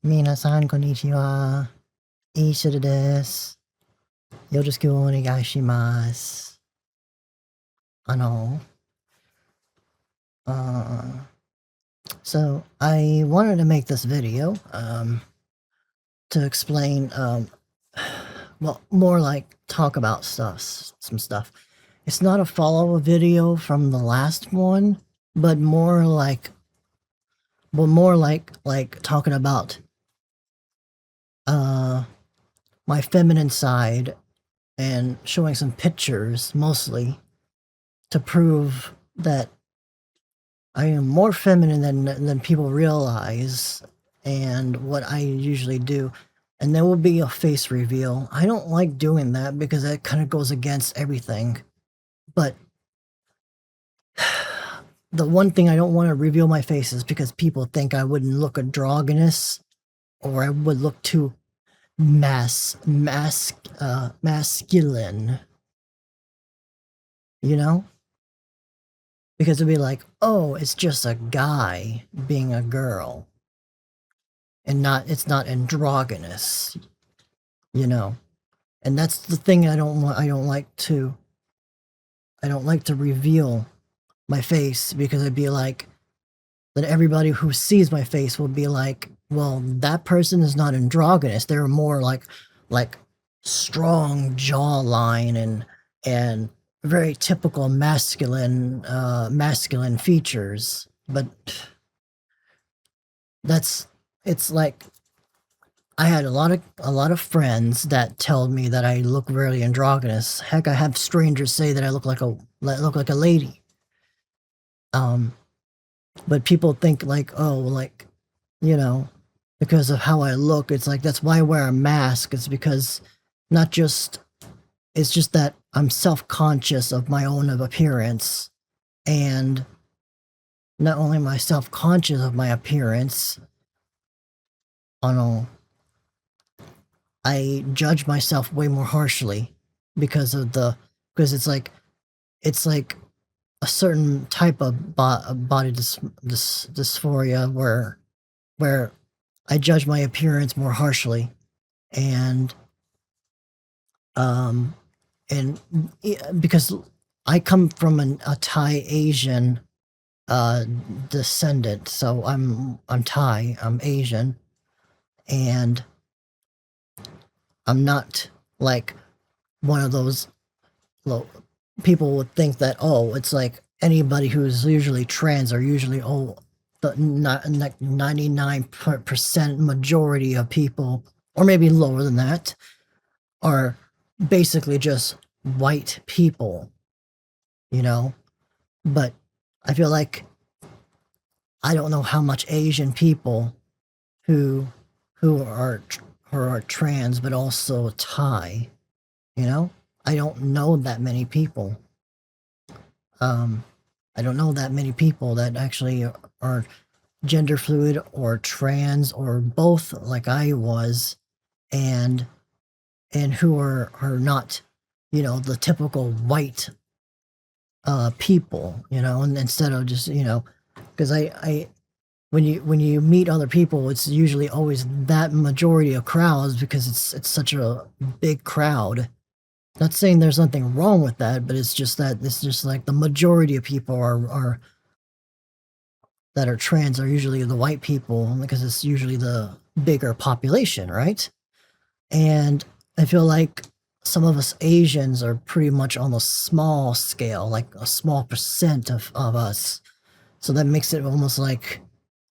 皆さん、こんにちは。イーシュルです。よろしくお願いします。So I wanted to make this video, to explain, well, more like talk about some stuff. It's not a follow-up video from the last one, but more like talking about, my feminine side and showing some pictures mostly to prove that I am more feminine than people realize and what I usually do. And there will be a face reveal. I don't like doing that because that kind of goes against everything. But the one thing I don't want to reveal my face is because people think I wouldn't look androgynous or I would look too masculine. You know? Because it'd be like, oh, it's just a guy being a girl. And it's not androgynous, you know. And that's the thing I don't like to reveal my face, because it'd be like that everybody who sees my face will be like, well, that person is not androgynous. They're more like strong jawline and very typical masculine features. But it's like, I had a lot of friends that tell me that I look really androgynous. Heck, I have strangers say that I look like a lady. But people think like, oh, like, you know, because of how I look, it's like, that's why I wear a mask. It's because it's just that I'm self-conscious of my own appearance. And not only am I self-conscious of my appearance, I judge myself way more harshly because it's like a certain type of body dysphoria where I judge my appearance more harshly, and because I come from a Thai Asian descendant, so I'm Thai, I'm Asian, and I'm not like one of those people would think that, oh, it's like anybody who's usually trans are usually, oh, the 99% majority of people, or maybe lower than that, are basically just white people, you know? But I feel like I don't know how much Asian people who are trans but also Thai, you know? I don't know that many people. I don't know that many people that actually are gender fluid or trans or both, like I was, and who are not, you know, the typical white people, you know, and instead of just, you know, because I when you meet other people, it's usually always that majority of crowds because it's such a big crowd. Not saying there's nothing wrong with that, but it's just like the majority of people are that are trans are usually the white people because it's usually the bigger population, right? And I feel like some of us Asians are pretty much on the small scale, like a small percent of us. So that makes it almost like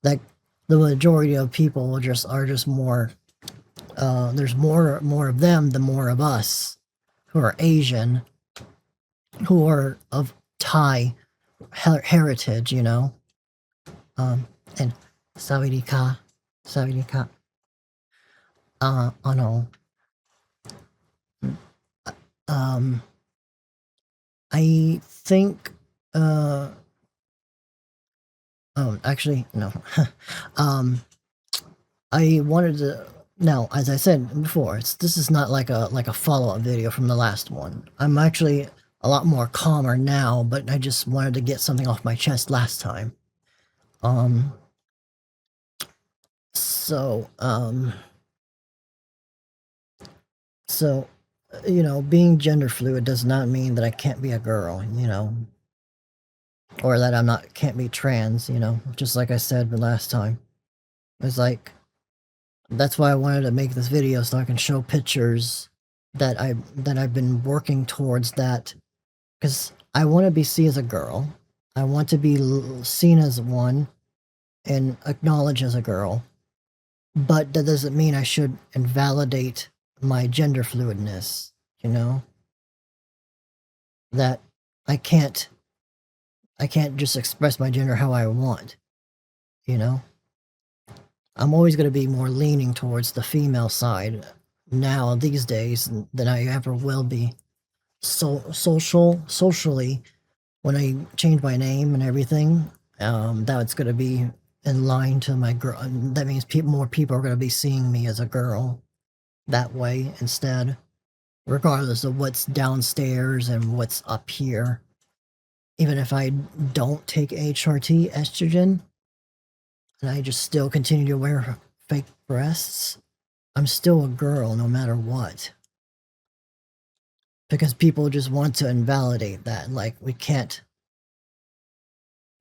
that the majority of people are just more, there's more of them than more of us who are Asian, who are of Thai heritage, you know. And Sawadika, I think, oh, actually, no. I wanted to, now, as I said before, this is not like a follow-up video from the last one. I'm actually a lot more calmer now, but I just wanted to get something off my chest last time. So, you know, being gender fluid does not mean that I can't be a girl, you know, or that can't be trans, you know, just like I said the last time. It's like, that's why I wanted to make this video so I can show pictures that I've been working towards that, because I want to be seen as a girl. I want to be seen as one and acknowledged as a girl, but that doesn't mean I should invalidate my gender fluidness, you know? That I can't just express my gender how I want, you know? I'm always going to be more leaning towards the female side now these days than I ever will be. So socially, when I change my name and everything, that's going to be in line to my girl. That means more people are going to be seeing me as a girl that way instead, regardless of what's downstairs and what's up here. Even if I don't take HRT estrogen, and I just still continue to wear fake breasts, I'm still a girl no matter what. Because people just want to invalidate that. Like,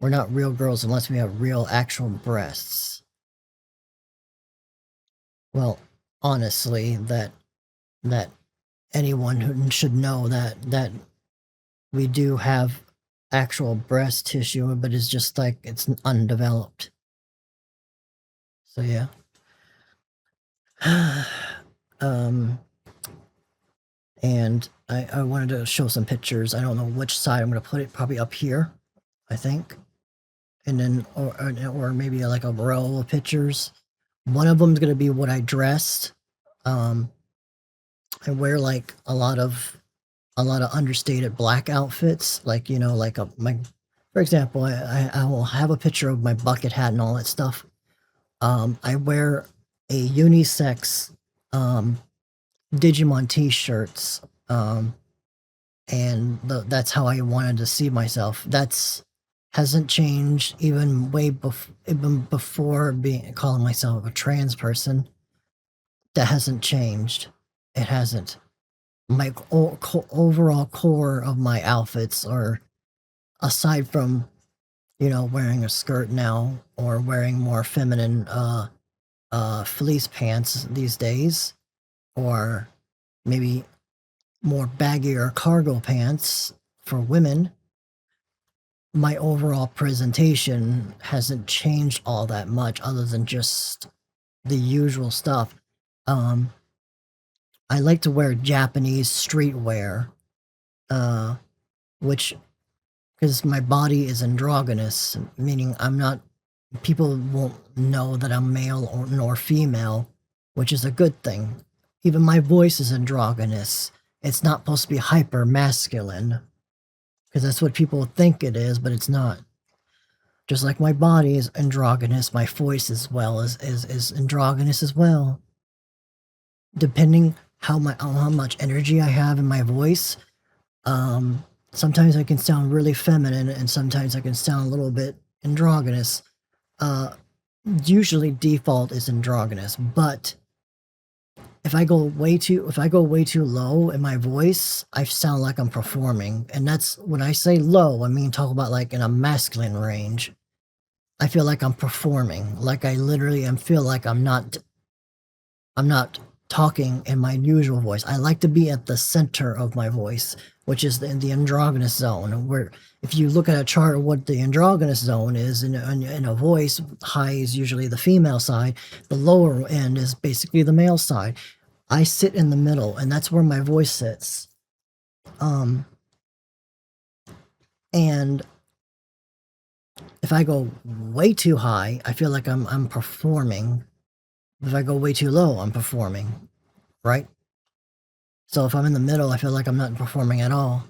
we're not real girls unless we have real actual breasts. Well, honestly, that anyone who should know that we do have actual breast tissue, but it's just like it's undeveloped. So yeah. And I wanted to show some pictures. I don't know which side I'm going to put it. Probably up here, I think. And then, or maybe like a row of pictures. One of them is going to be what I dressed. I wear like a lot of understated black outfits, like, you know, like for example, I will have a picture of my bucket hat and all that stuff. I wear a unisex Digimon t-shirts, and that's how I wanted to see myself. Hasn't changed even even before calling myself a trans person. That hasn't changed. It hasn't. My overall core of my outfits are, aside from, you know, wearing a skirt now or wearing more feminine fleece pants these days, or maybe more baggier cargo pants for women, my overall presentation hasn't changed all that much other than just the usual stuff. I like to wear Japanese streetwear, which, because my body is androgynous, meaning people won't know that I'm male nor female, which is a good thing. Even my voice is androgynous. It's not supposed to be hyper masculine, because that's what people think it is, but it's not. Just like my body is androgynous, my voice as well is androgynous as well. Depending how much energy I have in my voice, sometimes I can sound really feminine, and sometimes I can sound a little bit androgynous. Usually default is androgynous, but if I go way too low in my voice, I sound like I'm performing. And that's, when I say low, I mean talk about like in a masculine range. I feel like I'm performing. Like I literally feel like I'm not talking in my usual voice. I like to be at the center of my voice, which is in the androgynous zone, where if you look at a chart of what the androgynous zone is in a voice, high is usually the female side, the lower end is basically the male side. I sit in the middle, and that's where my voice sits. And if I go way too high, I feel like I'm performing. If I go way too low, I'm performing, right? So if I'm in the middle, I feel like I'm not performing at all.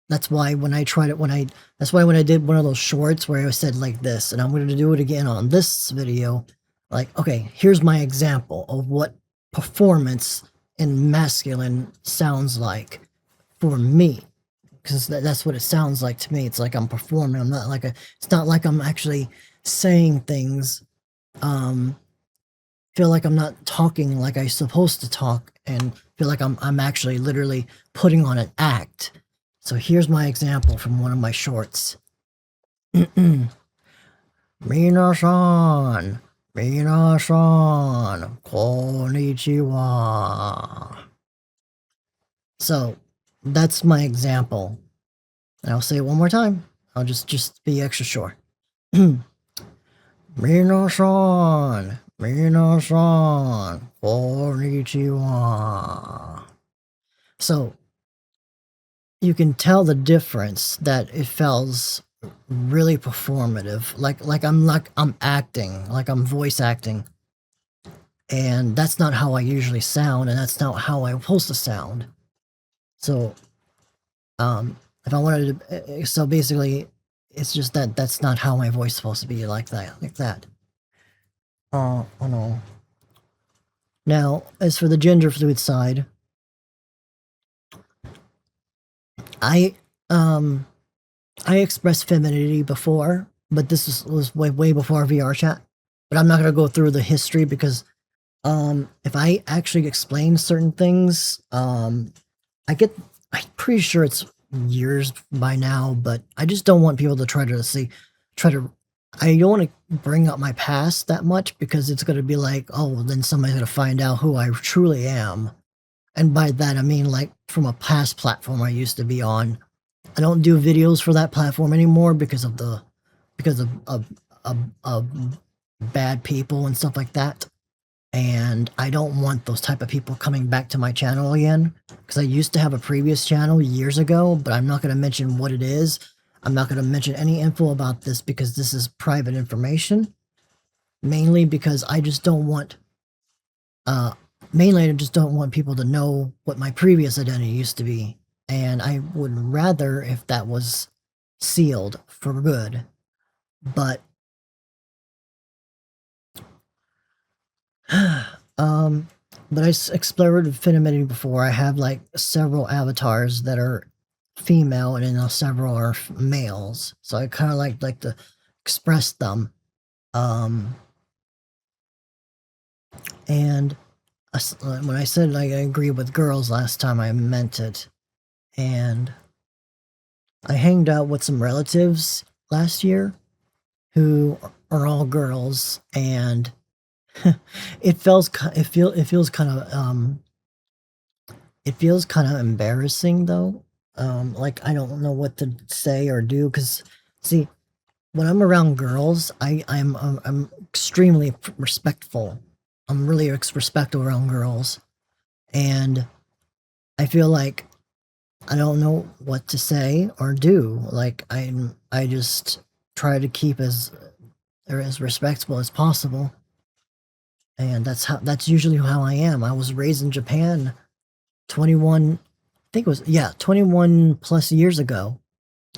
That's why when I did one of those shorts where I said like this, and I'm going to do it again on this video, like, okay, here's my example of what performance in masculine sounds like for me, because that's what it sounds like to me. It's like I'm performing. It's not like I'm actually saying things feel like I'm not talking like I'm supposed to talk and feel like I'm actually literally putting on an act. So here's my example from one of my shorts. Minasan, minasan, konnichiwa. So that's my example. And I'll say it one more time. I'll just be extra short. Minasan, minasan, konnichiwa. So you can tell the difference that it feels really performative, like I'm acting, like I'm voice acting, and that's not how I usually sound, and that's not how I'm supposed to sound. So, if I wanted to, so basically, it's just that that's not how my voice is supposed to be like that. Oh no. Now, as for the gender fluid side, I expressed femininity before, but this was way before VR chat. But I'm not gonna go through the history because if I actually explain certain things, I'm pretty sure it's years by now, but I just don't want people to try to I don't want to bring up my past that much because it's going to be like, oh, then somebody's going to find out who I truly am. And by that, I mean like from a past platform I used to be on. I don't do videos for that platform anymore because of bad people and stuff like that. And I don't want those type of people coming back to my channel again because I used to have a previous channel years ago, but I'm not going to mention what it is. I'm not going to mention any info about this because this is private information, mainly because I just don't want people to know what my previous identity used to be, and I would rather if that was sealed for good. But but I explored femininity before. I have like several avatars that are female, and then several are males. So I kind of like to express them. And when I said like I agree with girls last time, I meant it. And I hanged out with some relatives last year who are all girls, and it feels kind of embarrassing though. Like I don't know what to say or do because see, when I'm around girls, I'm extremely respectful. I'm really respectful around girls, and I feel like I don't know what to say or do. Like I just try to keep as respectful as possible, and that's usually how I am. I was raised in Japan, 21. I think it was 21 plus years ago.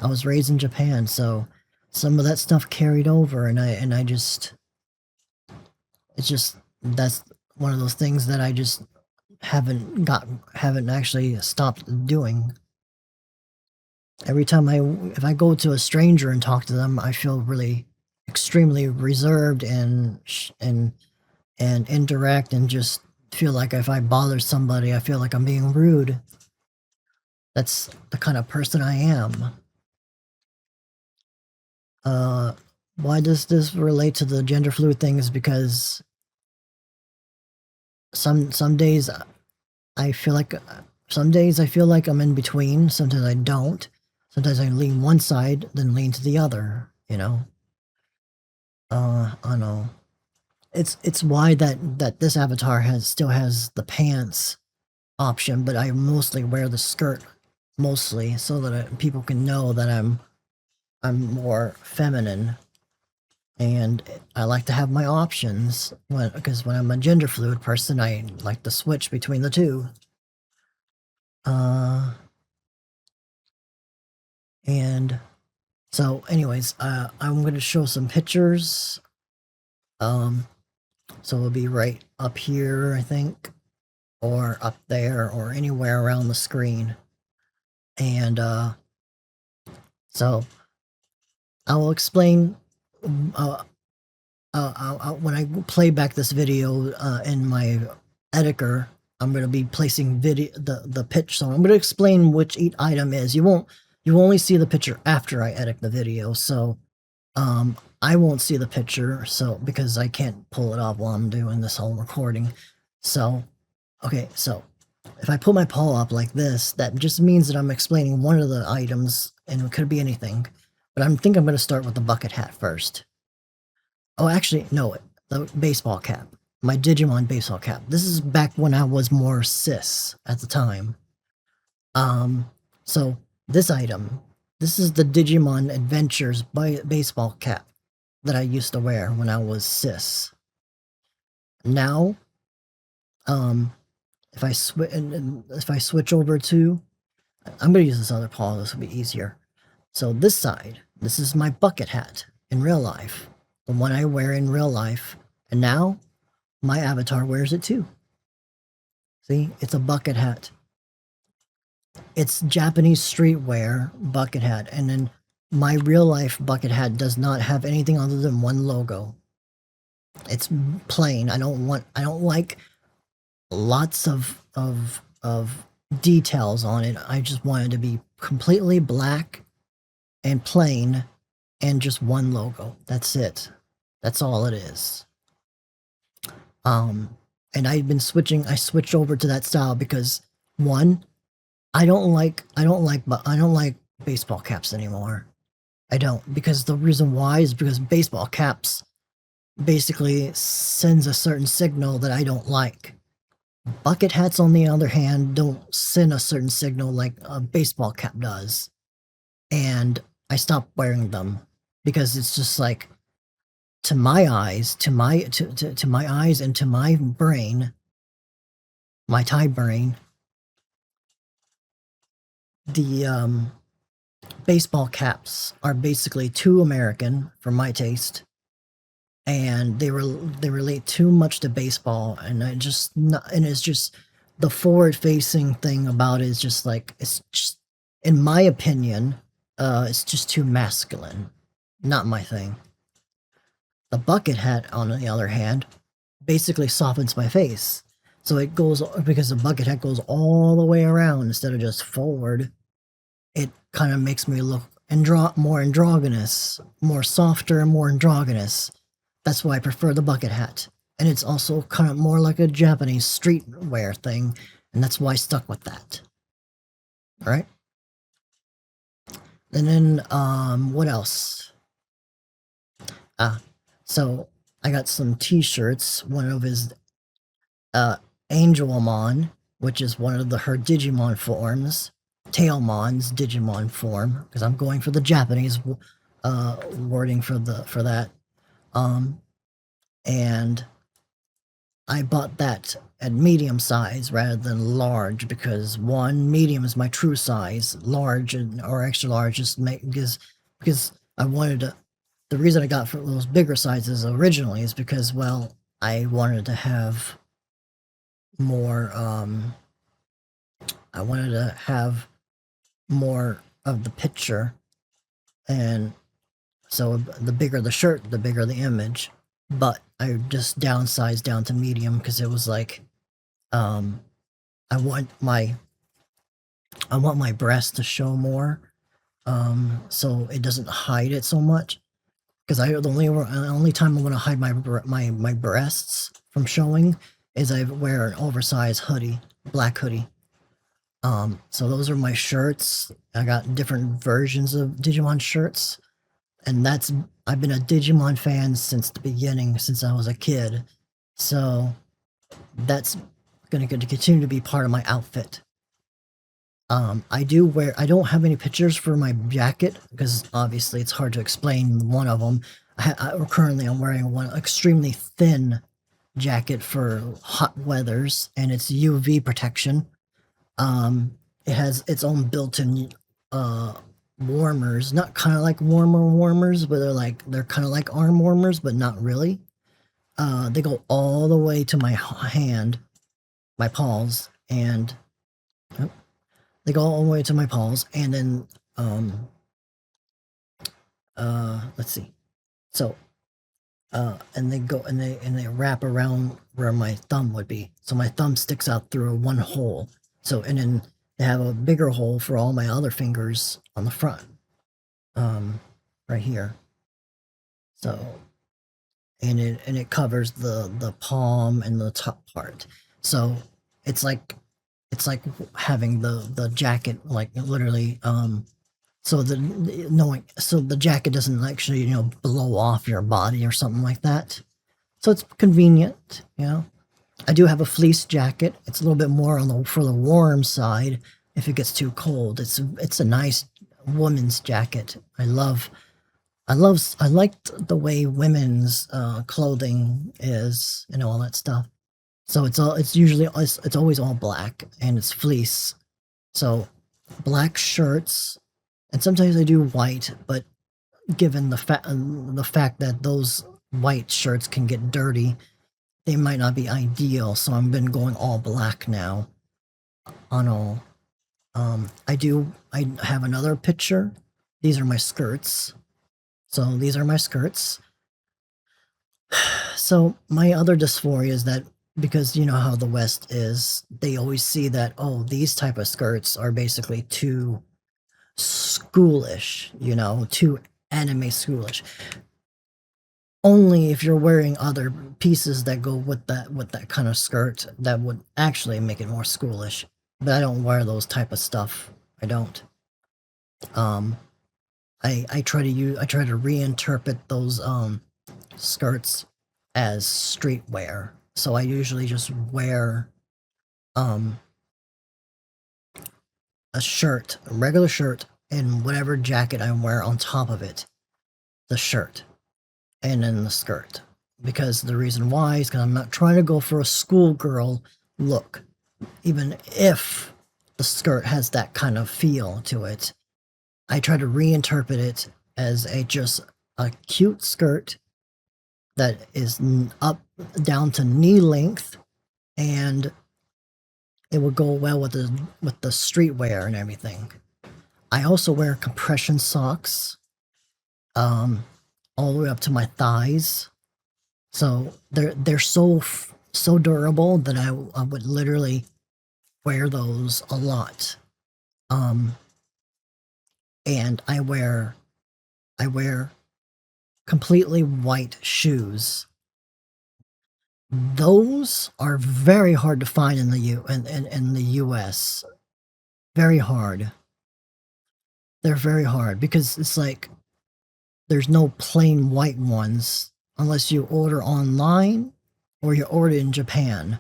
I was raised in Japan, so some of that stuff carried over, and I just it's just that's one of those things that I just haven't actually stopped doing. Every time if I go to a stranger and talk to them, I feel really extremely reserved and indirect, and just feel like if I bother somebody, I feel like I'm being rude. That's the kind of person I am. Why does this relate to the gender fluid thing is because some days I feel like I'm in between. Sometimes I don't. Sometimes I lean one side, then lean to the other, you know? I know. It's why that this avatar still has the pants option, but I mostly wear the skirt mostly so that people can know that I'm more feminine, and I like to have my options because when I'm a gender fluid person, I like to switch between the two. And so anyways, I'm going to show some pictures. So it'll be right up here, I think, or up there, or anywhere around the screen. And so I will explain when I play back this video in my editor, I'm going to be placing the pitch. So I'm going to explain which each item is. You only see the picture after I edit the video. So I won't see the picture, so because I can't pull it off while I'm doing this whole recording. So, okay, so if I put my paw up like this, that just means that I'm explaining one of the items, and it could be anything. But I think I'm going to start with the bucket hat first. Oh, actually, no, the baseball cap. My Digimon baseball cap. This is back when I was more cis at the time. So this item, this is the Digimon Adventures baseball cap that I used to wear when I was cis. Now, if I switch over to, I'm going to use this other paw. This will be easier. So this side, this is my bucket hat in real life, the one I wear in real life, and now my avatar wears it too. See, it's a bucket hat. It's Japanese streetwear bucket hat, and then my real life bucket hat does not have anything other than one logo. It's plain. I don't like lots of details on it. I just want it to be completely black and plain and just one logo. That's it. That's all it is. And I switched over to that style because one, I don't like baseball caps anymore. I don't, because the reason why is because baseball caps basically sends a certain signal that I don't like. Bucket hats, on the other hand, don't send a certain signal like a baseball cap does. And I stopped wearing them because it's just like, to my eyes, to my eyes and to my brain, my Thai brain, the baseball caps are basically too American for my taste, and they relate too much to baseball, and it's just the forward-facing thing about it is just like, it's just, in my opinion, it's just too masculine. Not my thing. The bucket hat, on the other hand, basically softens my face. So it goes, because the bucket hat goes all the way around instead of just forward. It kind of makes me look more androgynous, more softer and more androgynous. That's why I prefer the bucket hat. And it's also kind of more like a Japanese streetwear thing, and that's why I stuck with that. Alright? And then, what else? So I got some t-shirts. One of his Angelmon, which is one of her Digimon forms. Tailmon's Digimon form, because I'm going for the Japanese wording for that. And I bought that at medium size rather than large, because one, medium is my true size. Large or extra large just because I wanted to. The reason I got for those bigger sizes originally is because, well, I wanted to have more. I wanted to have more of the picture, and so the bigger the shirt, the bigger the image. But I just downsized down to medium because it was like, I want my breast to show more, so it doesn't hide it so much. Because the only time I want to hide my breasts from showing is I wear an oversized hoodie, black hoodie. So those are my shirts. I got different versions of Digimon shirts, and I've been a Digimon fan since the beginning, since I was a kid. So that's going to continue to be part of my outfit. I don't have any pictures for my jacket, because obviously it's hard to explain one of them. Currently I'm wearing one extremely thin jacket for hot weathers, and it's UV protection. It has its own built-in warmers, not kind of like warmers, but they're kind of like arm warmers, but not really. They go all the way to my hand, my paws, and they go all the way to my paws, and then let's see. So and they wrap around where my thumb would be. So my thumb sticks out through one hole. So, and then they have a bigger hole for all my other fingers on the front, right here. So, and it covers the palm and the top part. So it's like having the jacket, like literally, so the jacket doesn't actually, blow off your body or something like that. So it's convenient, I do have a fleece jacket. It's a little bit more for the warm side if it gets too cold. It's a nice woman's jacket. I liked the way women's clothing is and all that stuff. So it's always all black and it's fleece. So black shirts, and sometimes I do white, but given the fact that those white shirts can get dirty, they might not be ideal. So I've been going all black now on all. I have another picture. These are my skirts. So these are my skirts. So my other dysphoria is that, because you know how the West is, they always see that, oh, these type of skirts are basically too schoolish, too anime schoolish. Only if you're wearing other pieces that go with that kind of skirt, that would actually make it more schoolish. But I don't wear those type of stuff. I don't. I try to reinterpret those skirts as streetwear. So I usually just wear a regular shirt, and whatever jacket I wear on top of it, the shirt, and then the skirt. Because the reason why is because I'm not trying to go for a schoolgirl look, even if the skirt has that kind of feel to it. I try to reinterpret it as just a cute skirt that is up down to knee length, and it will go well with the streetwear and everything. I also wear compression socks, all the way up to my thighs. So they're so durable that I would literally wear those a lot. And I wear completely white shoes. Those are very hard to find in the US. Very hard. They're very hard because it's like there's no plain white ones unless you order online or you order in Japan.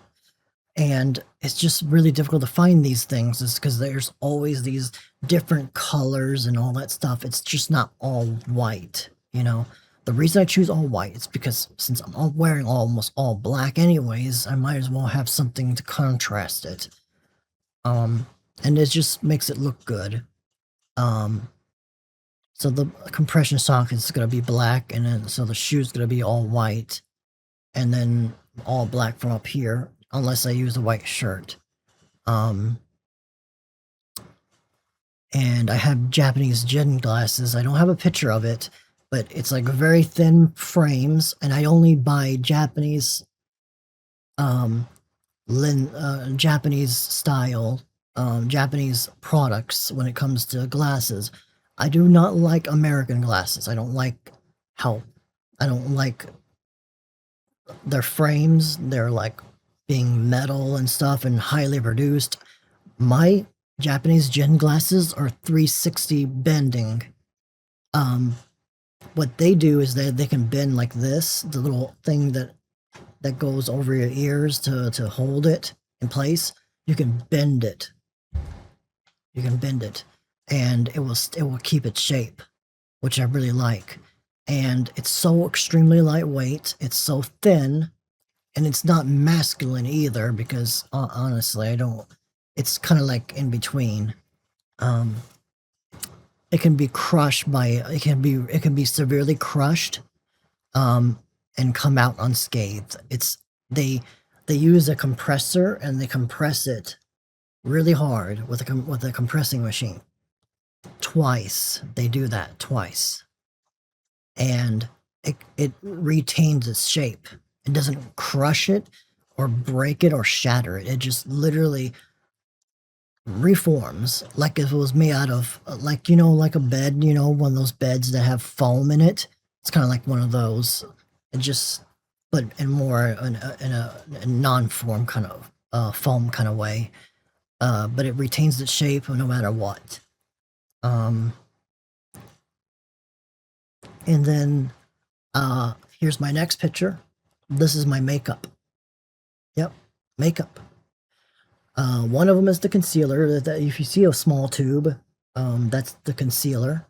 And it's just really difficult to find these things, is because there's always these different colors and all that stuff. It's just not all white, The reason I choose all white is because since I'm wearing almost all black anyways, I might as well have something to contrast it. And it just makes it look good. So the compression sock is going to be black, and then so the shoe's going to be all white, and then all black from up here, unless I use a white shirt. And I have Japanese gin glasses. I don't have a picture of it, but it's like very thin frames, and I only buy Japanese Japanese style, Japanese products when it comes to glasses. I do not like American glasses. I don't like their frames. They're like being metal and stuff and highly produced. My Japanese gin glasses are 360 bending. What they do is they can bend like this, the little thing that goes over your ears to hold it in place. You can bend it. And it will keep its shape, which I really like. And it's so extremely lightweight. It's so thin, and it's not masculine either, because honestly, I don't. It's kind of like in between. It can be crushed by. It can be severely crushed, and come out unscathed. They use a compressor, and they compress it really hard with a compressing machine. Twice. They do that twice. And it retains its shape. It doesn't crush it or break it or shatter it. It just literally reforms like if it was made out of like like a bed, one of those beds that have foam in it. It's kind of like one of those. It just but in more in a non-form kind of foam kind of way. But it retains its shape no matter what. And then here's my next picture. This is my makeup. Yep, makeup. One of them is the concealer. That if you see a small tube, that's the concealer.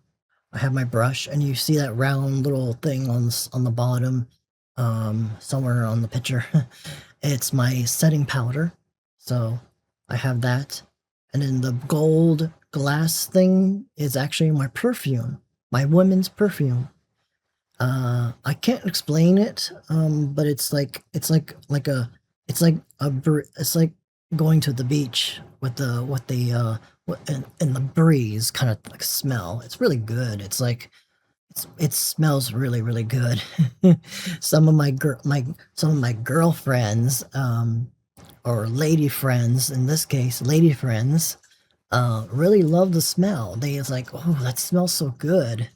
I have my brush, and you see that round little thing on the bottom, somewhere on the picture. It's my setting powder. So I have that, and then the gold glass thing is actually my perfume, my women's perfume. I can't explain it, but it's like going to the beach with the and the breeze kind of like smell. It's really good. It smells really really good. Some of my girlfriends, or lady friends, in this case, lady friends, really love the smell. It's like, oh, that smells so good.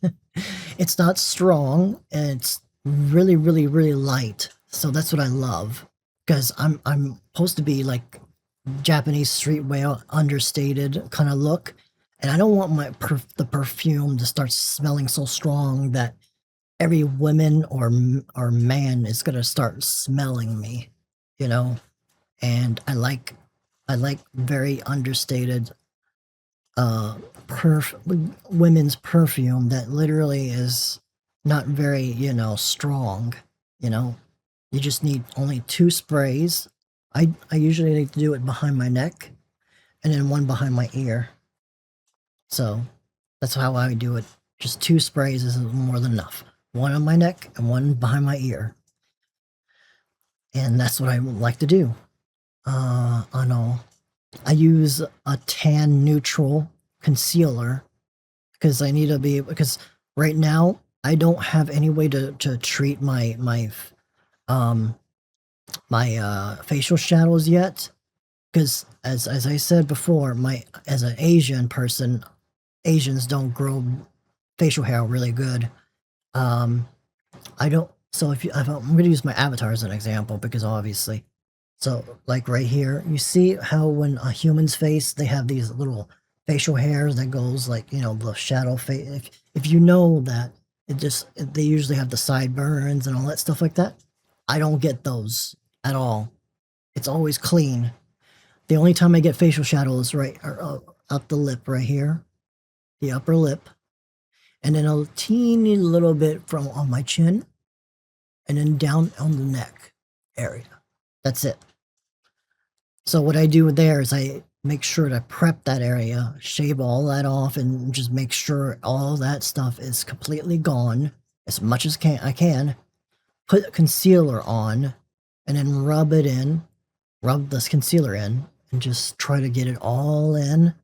It's not strong, and it's really, really, really light. So that's what I love, because I'm supposed to be like Japanese streetwear, understated kind of look, and I don't want the perfume to start smelling so strong that every woman or man is gonna start smelling me, you know. And I like very understated women's perfume that literally is not very, strong. You just need only 2 sprays. I usually like to do it behind my neck and then one behind my ear. So that's how I do it. Just 2 sprays is more than enough. One on my neck and one behind my ear. And that's what I like to do. I know. I use a tan neutral concealer because because right now I don't have any way to treat my facial shadows yet, because as I said before, as an Asian person, Asians don't grow facial hair really good. I don't. So if I'm going to use my avatar as an example, because obviously, so like right here, you see how when a human's face, they have these little facial hairs that goes like, the shadow face. If you know that, they usually have the sideburns and all that stuff like that. I don't get those at all. It's always clean. The only time I get facial shadow is up the lip right here, the upper lip, and then a teeny little bit from on my chin, and then down on the neck area. That's it. So what I do there is I make sure to prep that area, shave all that off, and just make sure all that stuff is completely gone as much as I can. Put concealer on, and then rub this concealer in, and just try to get it all in,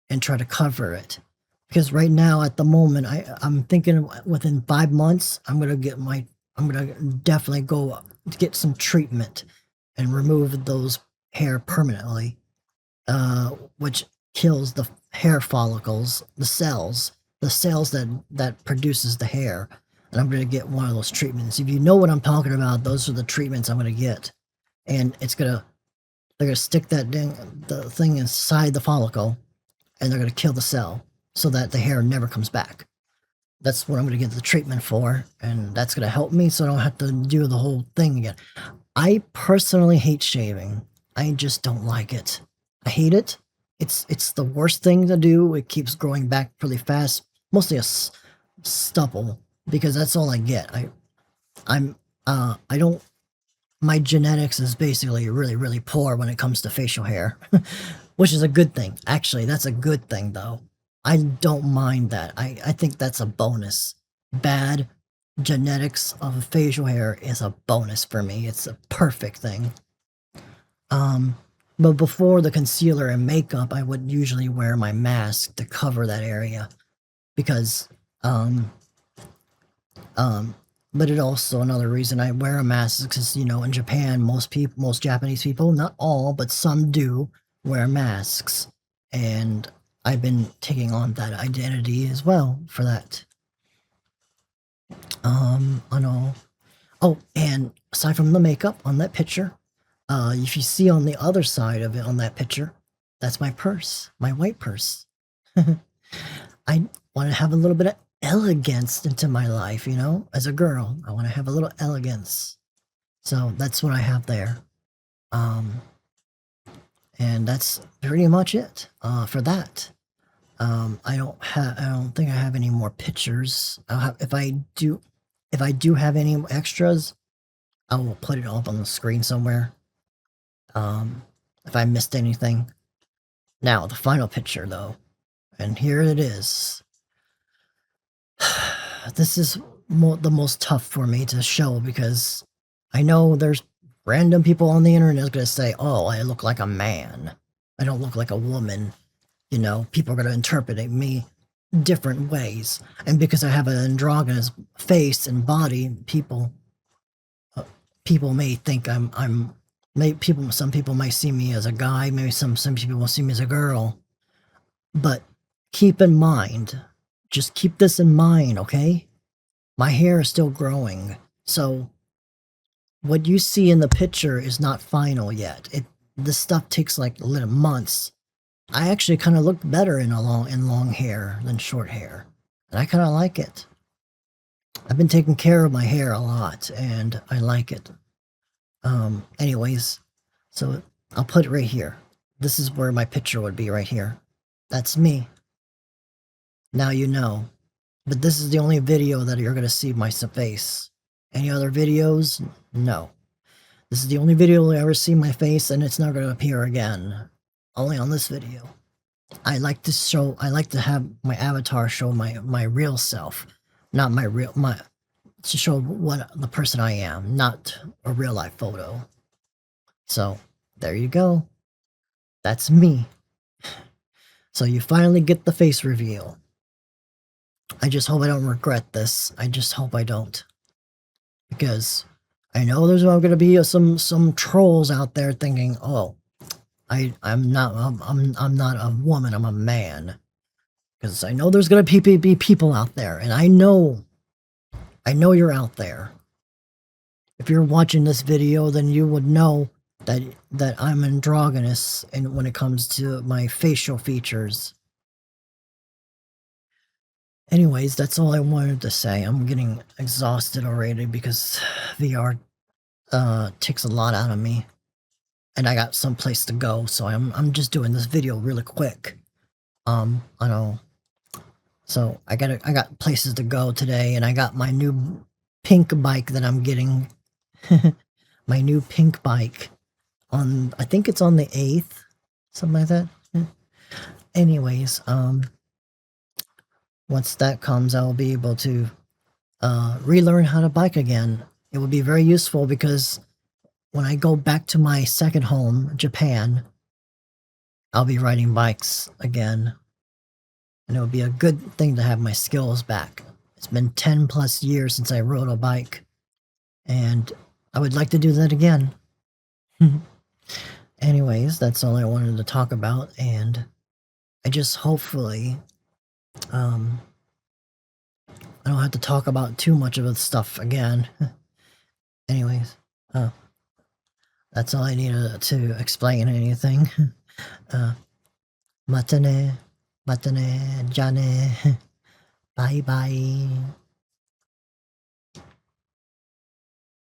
and try to cover it. Because right now, at the moment, I'm thinking within 5 months, I'm gonna definitely go get some treatment and remove those hair permanently, which kills the hair follicles, the cells that produces the hair. And I'm going to get one of those treatments. If you know what I'm talking about, those are the treatments I'm going to get. And they're going to stick the thing inside the follicle, and they're going to kill the cell so that the hair never comes back. That's what I'm going to get the treatment for, and that's going to help me so I don't have to do the whole thing again. I personally hate shaving. I just don't like it. I hate it. It's the worst thing to do. It keeps growing back really fast. Mostly a stubble, because that's all I get. I don't. My genetics is basically really really poor when it comes to facial hair, which is a good thing. Actually, that's a good thing though. I don't mind that. I think that's a bonus. Bad genetics of facial hair is a bonus for me. It's a perfect thing. But before the concealer and makeup, I would usually wear my mask to cover that area, because But it also another reason I wear a mask is, you know, in Japan, most Japanese people, not all, but some do wear masks. And I've been taking on that identity as well for that. I know. Oh, and aside from the makeup on that picture, if you see on the other side of it on that picture, that's my purse, my white purse. I want to have a little bit of elegance into my life, you know, as a girl. I want to have a little elegance. So that's what I have there. And that's pretty much it for that. I don't think I have any more pictures. If I do have any extras, I will put it up on the screen somewhere. If I missed anything. Now, the final picture though, and here it is. This is the most tough for me to show because I know there's random people on the internet going to say, oh, I look like a man. I don't look like a woman. You know, people are going to interpret me different ways. And because I have an androgynous face and body, people may think some people might see me as a guy, maybe some people will see me as a girl. But keep in mind, just keep this in mind, okay? My hair is still growing, so what you see in the picture is not final yet. This stuff takes like little months. I actually kind of look better in long hair than short hair, and I kind of like it. I've been taking care of my hair a lot, and I like it. Anyways, so I'll put it right here. This is where my picture would be right here. That's me. Now you know. But this is the only video that you're going to see my face. Any other videos? No. This is the only video you'll ever see my face, and it's not going to appear again. Only on this video. I like to have my avatar show my real self. Not to show what the person I am, not a real life photo. So, there you go. That's me. So you finally get the face reveal. I just hope I don't regret this. I just hope I don't. Because I know there's going to be some trolls out there thinking, "Oh, I'm not a woman, I'm a man." Because I know there's going to be people out there, and I know you're out there. If you're watching this video, then you would know that I'm androgynous and when it comes to my facial features. Anyways, that's all I wanted to say. I'm getting exhausted already because VR takes a lot out of me. And I got some place to go, so I'm just doing this video really quick. I know. So I got places to go today, and I got my new pink bike that I'm getting. My new pink bike I think it's on the 8th, something like that. Anyways, once that comes, I'll be able to relearn how to bike again. It will be very useful because when I go back to my second home, Japan, I'll be riding bikes again. And it would be a good thing to have my skills back. It's been 10 plus years since I rode a bike. And I would like to do that again. Anyways, that's all I wanted to talk about. And I just hopefully I don't have to talk about too much of the stuff again. Anyways, that's all I needed to explain anything. Matane, jane, bye bye.